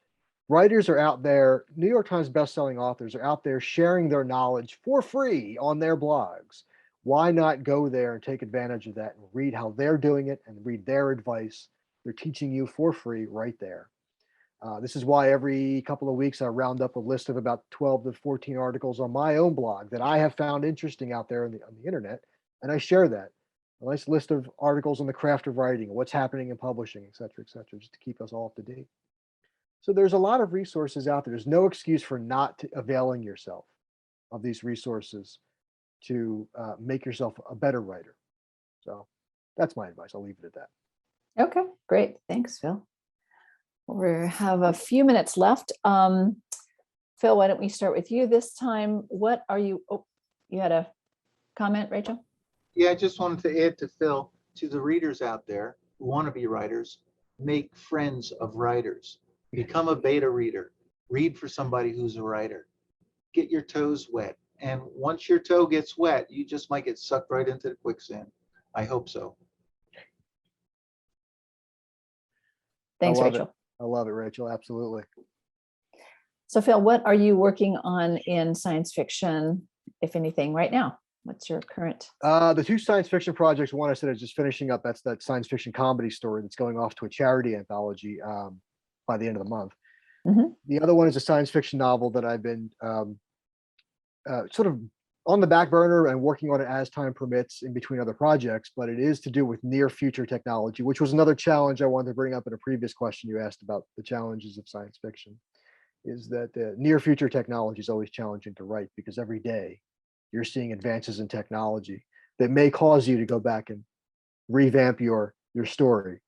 S2: Writers are out there. New York Times bestselling authors are out there sharing their knowledge for free on their blogs. Why not go there and take advantage of that and read how they're doing it and read their advice? They're teaching you for free right there. This is why every couple of weeks I round up a list of about 12 to 14 articles on my own blog that I have found interesting out there on the internet, and I share that. A nice list of articles on the craft of writing, what's happening in publishing, et cetera, just to keep us all up to date. So there's a lot of resources out there. There's no excuse for not availing yourself of these resources to make yourself a better writer. So that's my advice. I'll leave it at that.
S1: Okay, great. Thanks, Phil. We have a few minutes left. Phil, why don't we start with you this time? What are you, you had a comment, Rachel?
S4: Yeah, I just wanted to add to Phil, to the readers out there who want to be writers, make friends of writers. Become a beta reader. Read for somebody who's a writer. Get your toes wet. And once your toe gets wet, you just might get sucked right into the quicksand. I hope so.
S1: Thanks, Rachel.
S2: I love it, Rachel. Absolutely.
S1: So Phil, what are you working on in science fiction, if anything, right now? What's your current?
S2: The two science fiction projects, one I said is just finishing up. That's that science fiction comedy story that's going off to a charity anthology by the end of the month. Mm-hmm. The other one is a science fiction novel that I've been sort of on the back burner and working on it as time permits in between other projects, but it is to do with near future technology, which was another challenge I wanted to bring up in a previous question you asked about the challenges of science fiction, is that the near future technology is always challenging to write because every day you're seeing advances in technology that may cause you to go back and revamp your story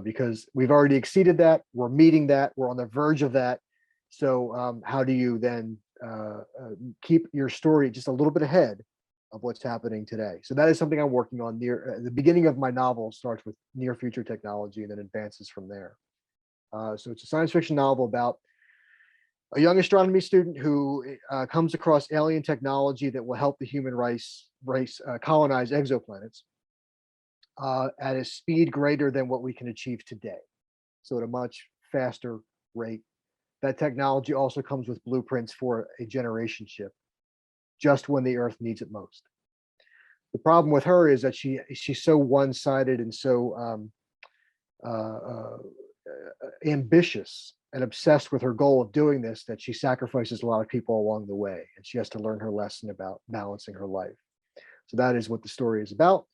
S2: because we've already exceeded that, we're meeting that, we're on the verge of that. So how do you then keep your story just a little bit ahead of what's happening today? So that is something I'm working on. The beginning of my novel starts with near future technology and then advances from there. So it's a science fiction novel about a young astronomy student who comes across alien technology that will help the human race colonize exoplanets at a speed greater than what we can achieve today. So at a much faster rate. That technology also comes with blueprints for a generation ship, just when the Earth needs it most. The problem with her is that she's so one-sided and so ambitious and obsessed with her goal of doing this that she sacrifices a lot of people along the way, and she has to learn her lesson about balancing her life. So that is what the story is about.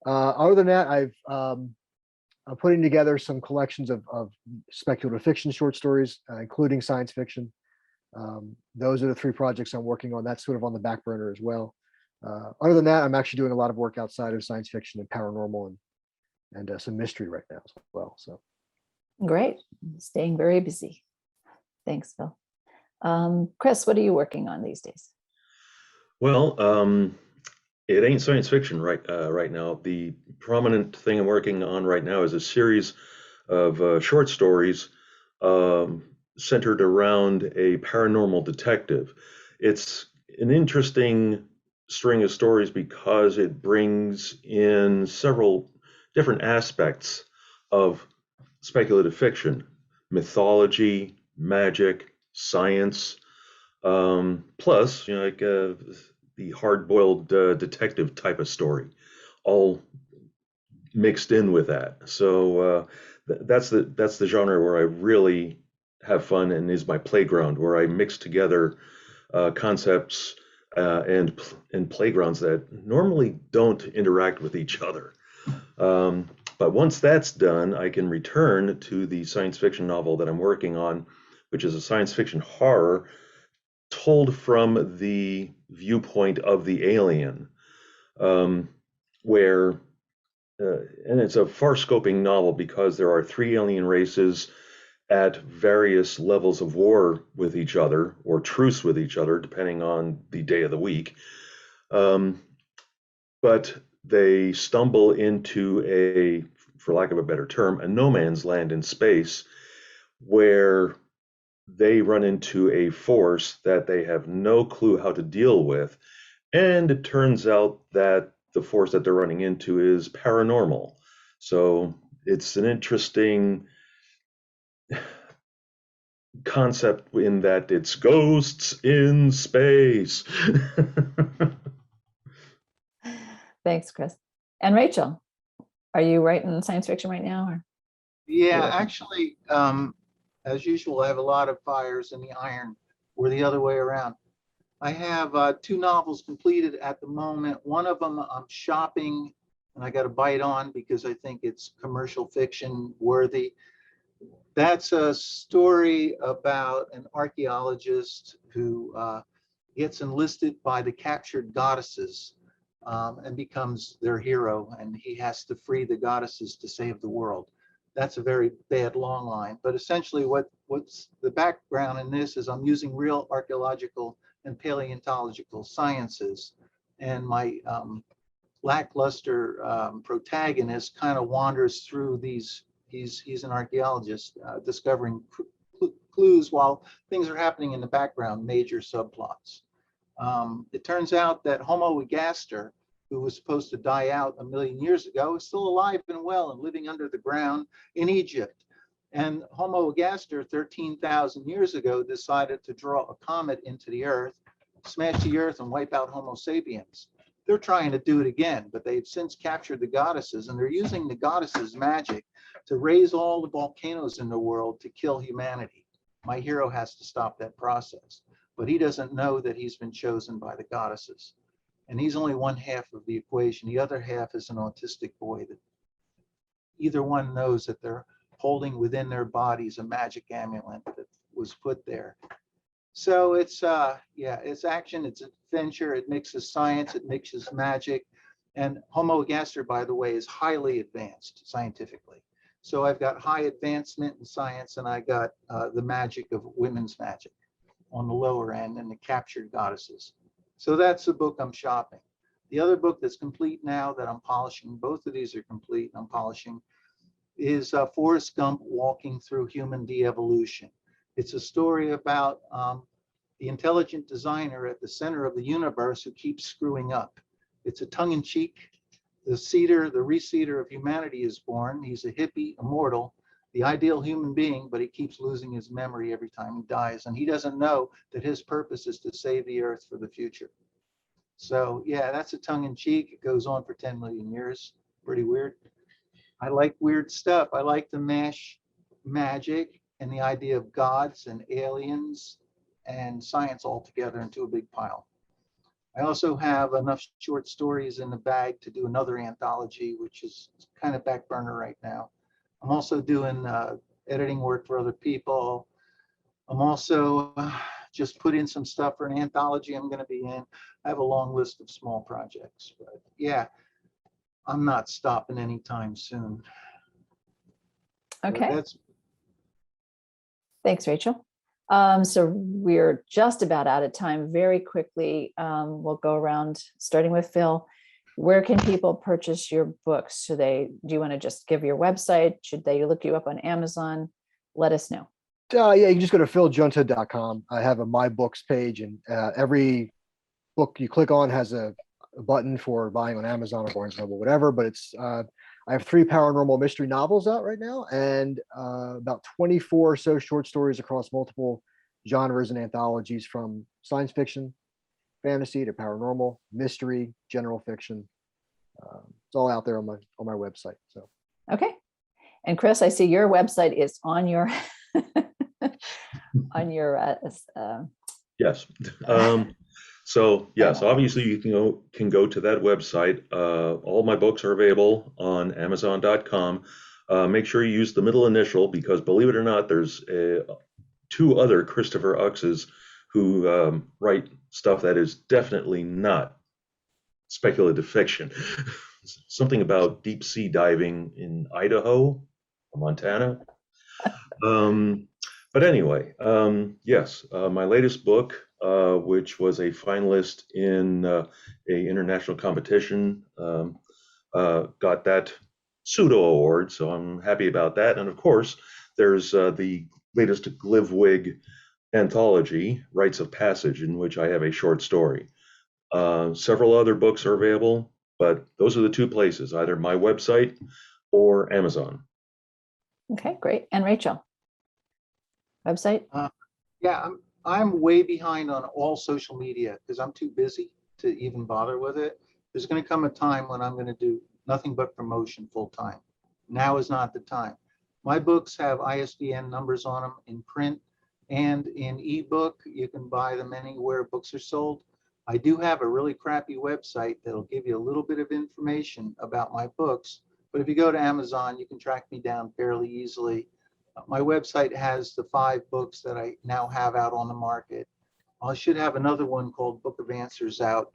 S2: Other than that, I'm putting together some collections of speculative fiction short stories, including science fiction. Those are the 3 projects I'm working on. That's sort of on the back burner as well. Other than that, I'm actually doing a lot of work outside of science fiction and paranormal and some mystery right now as well. So
S1: Great. Staying very busy. Thanks, Phil. Chris, what are you working on these days?
S3: Well, it ain't science fiction right now. The prominent thing I'm working on right now is a series of short stories centered around a paranormal detective. It's an interesting string of stories because it brings in several different aspects of speculative fiction: mythology, magic, science, plus, like the hard-boiled detective type of story, all mixed in with that. So that's the genre where I really have fun and is my playground, where I mix together concepts and playgrounds that normally don't interact with each other. But once that's done, I can return to the science fiction novel that I'm working on, which is a science fiction horror told from the viewpoint of the alien, where, and it's a far-scoping novel because there are 3 alien races at various levels of war with each other, or truce with each other, depending on the day of the week. But they stumble into a, for lack of a better term, a no man's land in space, where they run into a force that they have no clue how to deal with. And it turns out that the force that they're running into is paranormal. So it's an interesting concept in that it's ghosts in space.
S1: Thanks, Chris. And Rachel, are you writing science fiction right now? Or?
S4: Yeah,
S1: You're-
S4: actually, as usual, I have a lot of fires in the iron, or the other way around. I have 2 novels completed at the moment. One of them I'm shopping, and I got to bite on because I think it's commercial fiction worthy. That's a story about an archaeologist who gets enlisted by the captured goddesses and becomes their hero, and he has to free the goddesses to save the world. That's a very bad long line, but essentially what's the background in this is I'm using real archaeological and paleontological sciences, and my lackluster protagonist kind of wanders through these. He's an archaeologist discovering clues while things are happening in the background, major subplots. It turns out that Homo ergaster, who was supposed to die out 1 million years ago, is still alive and well and living under the ground in Egypt. And Homo ergaster 13,000 years ago decided to draw a comet into the Earth, smash the Earth and wipe out Homo sapiens. They're trying to do it again, but they've since captured the goddesses, and they're using the goddesses' magic to raise all the volcanoes in the world to kill humanity. My hero has to stop that process, but he doesn't know that he's been chosen by the goddesses. And he's only one half of the equation. The other half is an autistic boy that either one knows that they're holding within their bodies a magic amulet that was put there. So it's it's action, it's adventure, it mixes science, it mixes magic. And Homo ergaster, by the way, is highly advanced scientifically. So I've got high advancement in science, and I got the magic of women's magic on the lower end, and the captured goddesses. So that's the book I'm shopping. The other book that's complete now that I'm polishing, both of these are complete, I'm polishing, is Forrest Gump Walking Through Human De-Evolution. It's a story about the intelligent designer at the center of the universe who keeps screwing up. It's a tongue-in-cheek. The reseeder of humanity is born. He's a hippie, immortal, the ideal human being, but he keeps losing his memory every time he dies. And he doesn't know that his purpose is to save the Earth for the future. So yeah, that's a tongue-in-cheek. It goes on for 10 million years. Pretty weird. I like weird stuff. I like to mash magic and the idea of gods and aliens and science all together into a big pile. I also have enough short stories in the bag to do another anthology, which is kind of back burner right now. I'm also doing editing work for other people. I'm also just put in some stuff for an anthology I'm going to be in. I have a long list of small projects, but yeah, I'm not stopping anytime soon.
S1: Okay.
S4: That's
S1: Thanks, Rachel. So we're just about out of time. Very quickly, we'll go around, starting with Phil. Where can people purchase your books? Do you want to just give your website? Should they look you up on Amazon? Let us know.
S2: Yeah, you can just go to philgiunta.com. I have a My Books page, and every book you click on has a button for buying on Amazon or Barnes & Noble, whatever. But it's I have 3 paranormal mystery novels out right now, and about 24 or so short stories across multiple genres and anthologies, from science fiction, fantasy to paranormal, mystery, general fiction. It's all out there on my website. So
S1: Okay. And Chris, I see your website is on your on your
S3: Yes. So yes, obviously you can go to that website. All my books are available on Amazon.com. Make sure you use the middle initial, because believe it or not, there's 2 other Christopher Ochses who write stuff that is definitely not speculative fiction. Something about deep sea diving in Idaho or Montana. But anyway, yes, my latest book, which was a finalist in a international competition, got that pseudo award, so I'm happy about that. And of course, there's the latest Glivwig anthology, Rites of Passage, in which I have a short story. Several other books are available, but those are the 2 places, either my website or Amazon.
S1: Okay, great. And Rachel, website?
S4: yeah, I'm way behind on all social media because I'm too busy to even bother with it. There's going to come a time when I'm going to do nothing but promotion full time. Now is not the time. My books have ISBN numbers on them in print and in ebook. You can buy them anywhere books are sold. I do have a really crappy website that'll give you a little bit of information about my books, but if you go to Amazon, you can track me down fairly easily. My website has the 5 books that I now have out on the market. I should have another one called Book of Answers out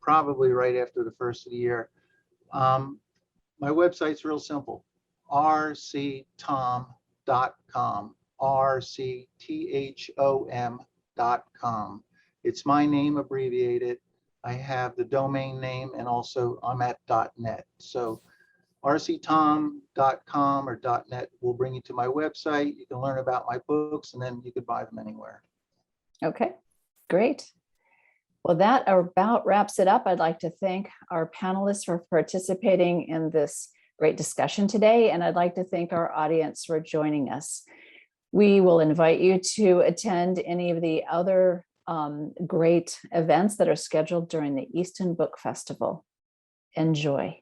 S4: probably right after the first of the year. My website's real simple, rctom.com, rcthom.com. It's my name abbreviated. I have the domain name, and also I'm at .net. So rctom.com or .net will bring you to my website. You can learn about my books, and then you could buy them anywhere.
S1: Okay, great. Well, that about wraps it up. I'd like to thank our panelists for participating in this great discussion today, and I'd like to thank our audience for joining us. We will invite you to attend any of the other great events that are scheduled during the Easton Book Festival. Enjoy.